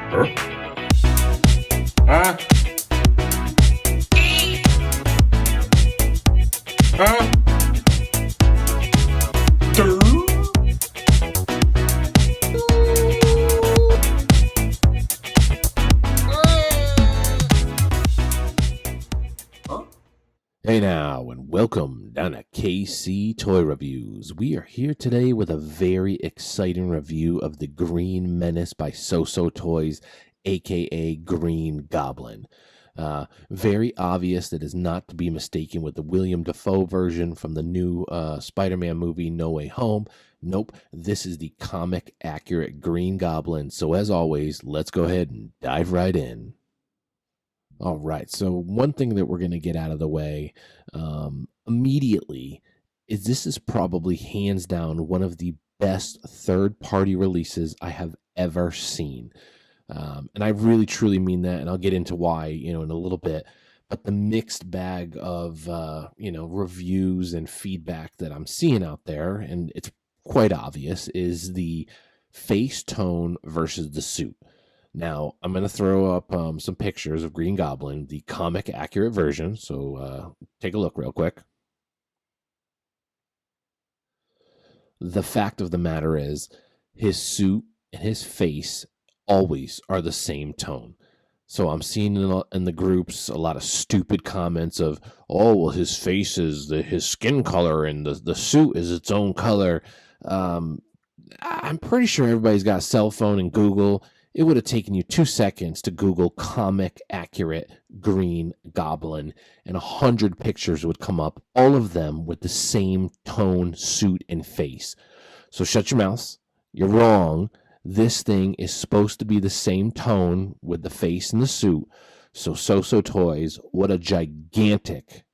Huh? Huh? Huh? Hey now, and welcome down to KC Toy Reviews. We are here today with a very exciting review of the Green Menace by SooSoo Toys, aka Green Goblin. Very obvious that is not to be mistaken with the William Dafoe version from the new Spider-Man movie No Way Home. Nope, this is the comic accurate Green Goblin. So as always, let's go ahead and dive right in. All right. So one thing that we're going to get out of the way immediately is this is probably hands down one of the best third-party releases I have ever seen. And I really truly mean that, and I'll get into why, in a little bit. But the mixed bag of reviews and feedback that I'm seeing out there, and it's quite obvious, is the face tone versus the suit. Now, I'm going to throw up some pictures of Green Goblin, the comic accurate version. So take a look real quick. The fact of the matter is his suit and his face always are the same tone. So I'm seeing in the groups a lot of stupid comments of, oh, well, his face is his skin color and the suit is its own color. I'm pretty sure everybody's got a cell phone and Google. It would have taken you 2 seconds to Google comic accurate Green Goblin, and 100 pictures would come up, all of them with the same tone, suit, and face. So shut your mouth. You're wrong. This thing is supposed to be the same tone with the face and the suit. So SooSoo Toys, what a gigantic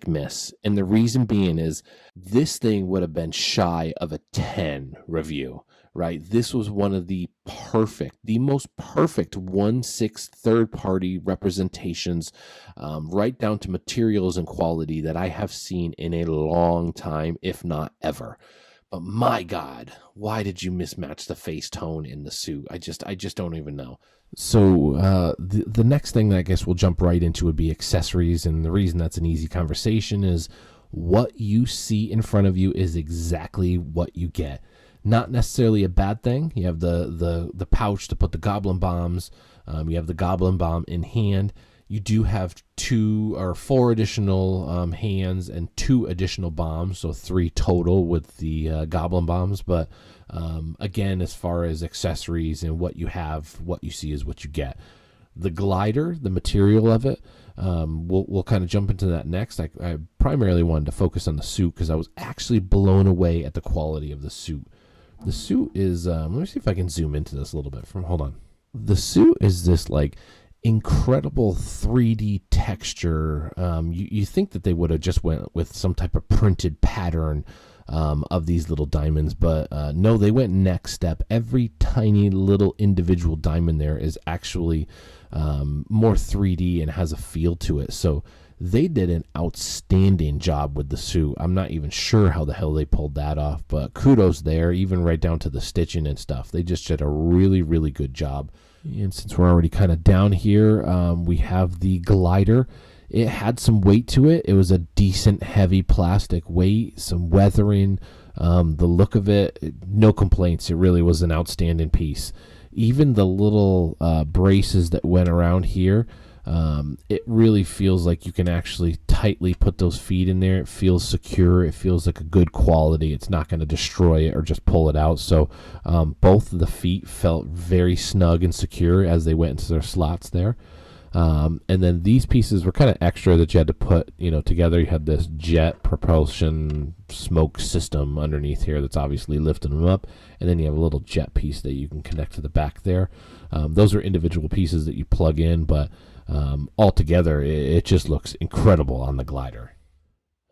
miss. And the reason being is this thing would have been shy of a 10 review. Right, this was one of the most perfect 1/6 third-party representations, right down to materials and quality that I have seen in a long time, if not ever. But my God, why did you mismatch the face tone in the suit? I just don't even know. So the next thing that I guess we'll jump right into would be accessories, and the reason that's an easy conversation is what you see in front of you is exactly what you get. Not necessarily a bad thing. You have the pouch to put the goblin bombs. You have the goblin bomb in hand. You do have 2 or 4 additional hands and 2 additional bombs, so 3 total with the goblin bombs. But again, as far as accessories and what you have, what you see is what you get. The glider, the material of it, we'll kind of jump into that next. I primarily wanted to focus on the suit because I was actually blown away at the quality of the suit. The suit is, let me see if I can zoom into this a little bit. Hold on. The suit is this like incredible 3D texture. You think that they would have just went with some type of printed pattern of these little diamonds, but no, they went next step. Every tiny little individual diamond there is actually more 3D and has a feel to it. So they did an outstanding job with the suit. I'm not even sure how the hell they pulled that off, but kudos there, even right down to the stitching and stuff. They just did a really, really good job. And since we're already kind of down here, we have the glider. It had some weight to it. It was a decent heavy plastic weight, some weathering. The look of it, no complaints. It really was an outstanding piece. Even the little braces that went around here, it really feels like you can actually tightly put those feet in there. It feels secure. It feels like a good quality. It's not going to destroy it or just pull it out. So both of the feet felt very snug and secure as they went into their slots there. And then these pieces were kind of extra that you had to put, together. You had this jet propulsion smoke system underneath here that's obviously lifting them up. And then you have a little jet piece that you can connect to the back there. Those are individual pieces that you plug in, but altogether, it just looks incredible on the glider.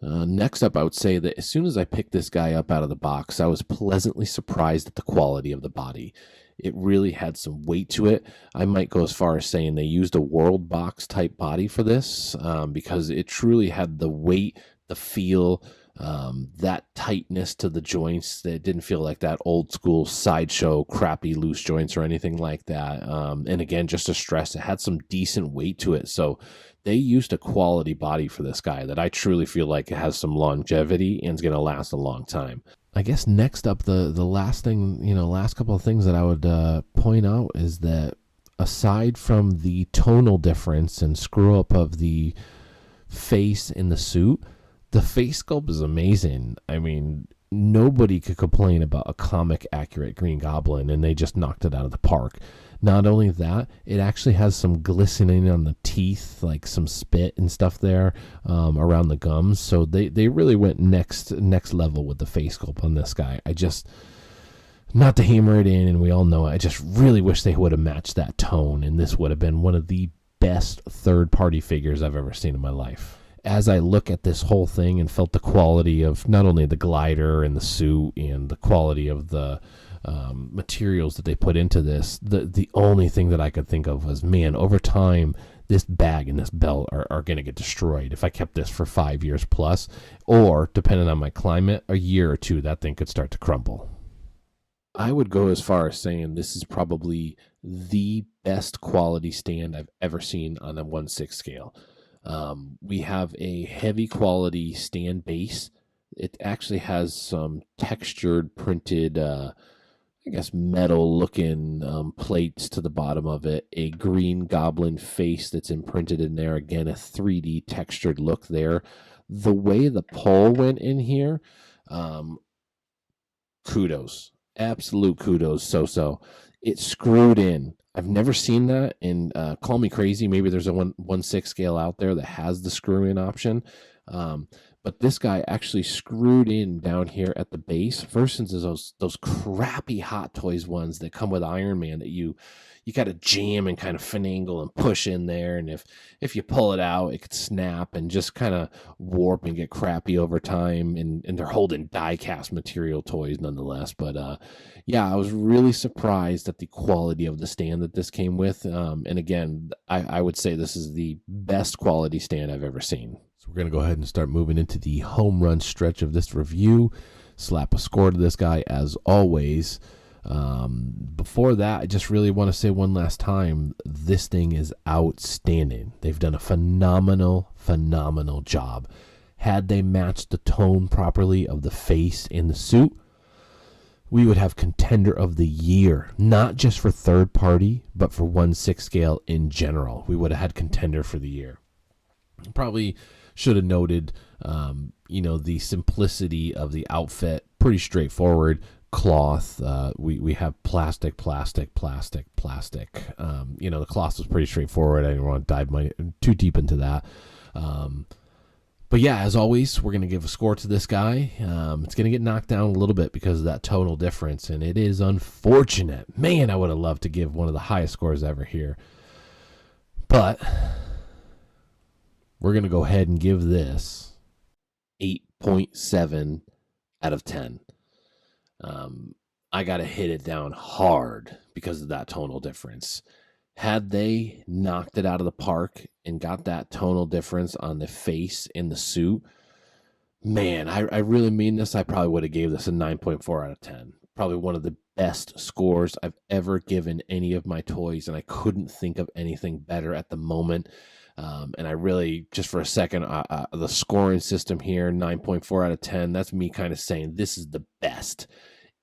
Next up, I would say that as soon as I picked this guy up out of the box, I was pleasantly surprised at the quality of the body. It really had some weight to it. I might go as far as saying they used a world box type body for this because it truly had the weight the feel, that tightness to the joints. That didn't feel like that old school sideshow crappy loose joints or anything like that. And again, just to stress, it had some decent weight to it. So they used a quality body for this guy that I truly feel like it has some longevity and is going to last a long time. I guess next up, the last thing, last couple of things that I would point out is that aside from the tonal difference and screw up of the face in the suit, the face sculpt is amazing. I mean, nobody could complain about a comic accurate Green Goblin, and they just knocked it out of the park. Not only that, it actually has some glistening on the teeth, like some spit and stuff there around the gums. So they really went next level with the face sculpt on this guy. Not to hammer it in, and we all know it, I just really wish they would have matched that tone, and this would have been one of the best third-party figures I've ever seen in my life. As I look at this whole thing and felt the quality of not only the glider and the suit and the quality of the materials that they put into this, the only thing that I could think of was, man, over time, this bag and this belt are going to get destroyed if I kept this for 5 years plus, or, depending on my climate, a year or two, that thing could start to crumble. I would go as far as saying this is probably the best quality stand I've ever seen on a 1/6 scale. We have a heavy quality stand base. It actually has some textured printed, metal looking plates to the bottom of it. A Green Goblin face that's imprinted in there. Again, a 3D textured look there. The way the pole went in here, kudos. Absolute kudos, SooSoo. It screwed in. I've never seen that, and call me crazy. Maybe there's a 1/6 scale out there that has the screw-in option. But this guy actually screwed in down here at the base versus those crappy Hot Toys ones that come with Iron Man that you got to jam and kind of finagle and push in there, and if you pull it out, it could snap and just kind of warp and get crappy over time. And they're holding die-cast material toys nonetheless. But yeah, I was really surprised at the quality of the stand that this came with. And again, I would say this is the best quality stand I've ever seen. So we're going to go ahead and start moving into the home run stretch of this review. Slap a score to this guy as always. Before that, I just really want to say one last time, this thing is outstanding. They've done a phenomenal job. Had they matched the tone properly of the face in the suit, we would have contender of the year, not just for third party, but for 1/6 scale in general. We would have had contender for the year. Probably should have noted, the simplicity of the outfit, pretty straightforward. Cloth, we have plastic. The cloth was pretty straightforward. I didn't want to dive too deep into that. But yeah, as always, we're going to give a score to this guy. It's going to get knocked down a little bit because of that tonal difference, and it is unfortunate. Man, I would have loved to give one of the highest scores ever here. But we're going to go ahead and give this 8.7 out of 10. I got to hit it down hard because of that tonal difference. Had they knocked it out of the park and got that tonal difference on the face in the suit, man, I really mean this. I probably would have gave this a 9.4 out of 10. Probably one of the best scores I've ever given any of my toys, and I couldn't think of anything better at the moment. And I really, just for a second, the scoring system here, 9.4 out of 10, that's me kind of saying this is the best.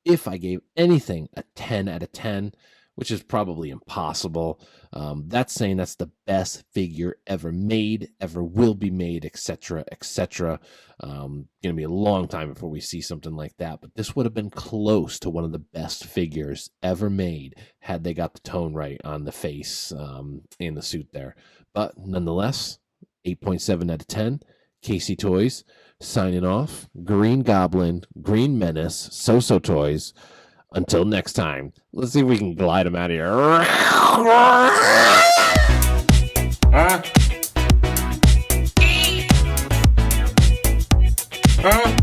If I gave anything a 10 out of 10, which is probably impossible, that's saying that's the best figure ever made, ever will be made, etc., etc. Going to be a long time before we see something like that, but this would have been close to one of the best figures ever made had they got the tone right on the face and the suit there. But nonetheless, 8.7 out of 10. Casey Toys signing off. Green Goblin, Green Menace, SooSoo Toys. Until next time, let's see if we can glide them out of here. Huh?